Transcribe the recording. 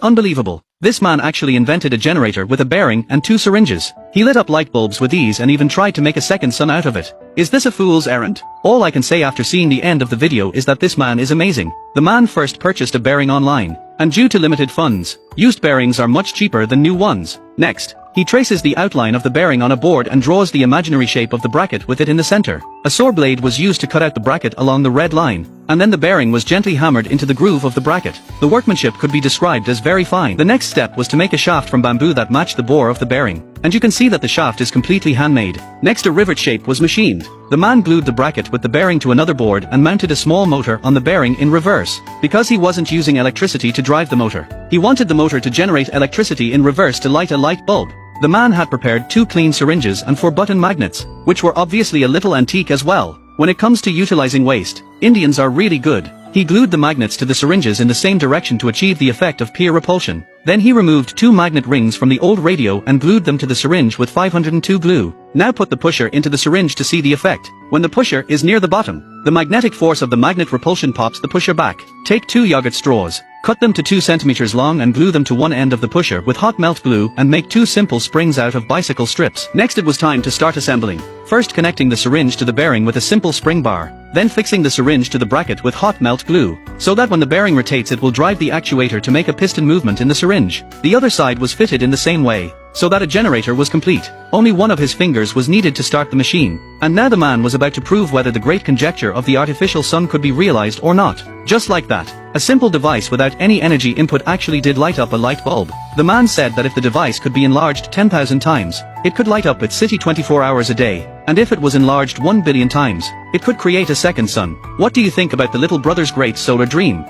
Unbelievable. This man actually invented a generator with a bearing and 2 syringes. He lit up light bulbs with these and even tried to make a second sun out of it. Is this a fool's errand? All I can say after seeing the end of the video is that this man is amazing. The man first purchased a bearing online, and due to limited funds, used bearings are much cheaper than new ones. Next, he traces the outline of the bearing on a board and draws the imaginary shape of the bracket with it in the center. A saw blade was used to cut out the bracket along the red line, and then the bearing was gently hammered into the groove of the bracket. The workmanship could be described as very fine. The next step was to make a shaft from bamboo that matched the bore of the bearing, and you can see that the shaft is completely handmade. Next, a rivet shape was machined. The man glued the bracket with the bearing to another board and mounted a small motor on the bearing in reverse. Because he wasn't using electricity to drive the motor, he wanted the motor to generate electricity in reverse to light a light bulb. The man had prepared 2 clean syringes and 4 button magnets, which were obviously a little antique as well. When it comes to utilizing waste, Indians are really good. He glued the magnets to the syringes in the same direction to achieve the effect of peer repulsion. Then he removed 2 magnet rings from the old radio and glued them to the syringe with 502 glue. Now put the pusher into the syringe to see the effect. When the pusher is near the bottom, the magnetic force of the magnet repulsion pops the pusher back. Take 2 yogurt straws, cut them to 2 centimeters long and glue them to one end of the pusher with hot melt glue and make 2 simple springs out of bicycle strips. Next it was time to start assembling. First connecting the syringe to the bearing with a simple spring bar, then fixing the syringe to the bracket with hot melt glue, so that when the bearing rotates it will drive the actuator to make a piston movement in the syringe. The other side was fitted in the same way, so that a generator was complete. Only one of his fingers was needed to start the machine, and now the man was about to prove whether the great conjecture of the artificial sun could be realized or not. Just like that, a simple device without any energy input actually did light up a light bulb. The man said that if the device could be enlarged 10,000 times, it could light up its city 24 hours a day, and if it was enlarged 1 billion times, it could create a second sun. What do you think about the little brother's great solar dream?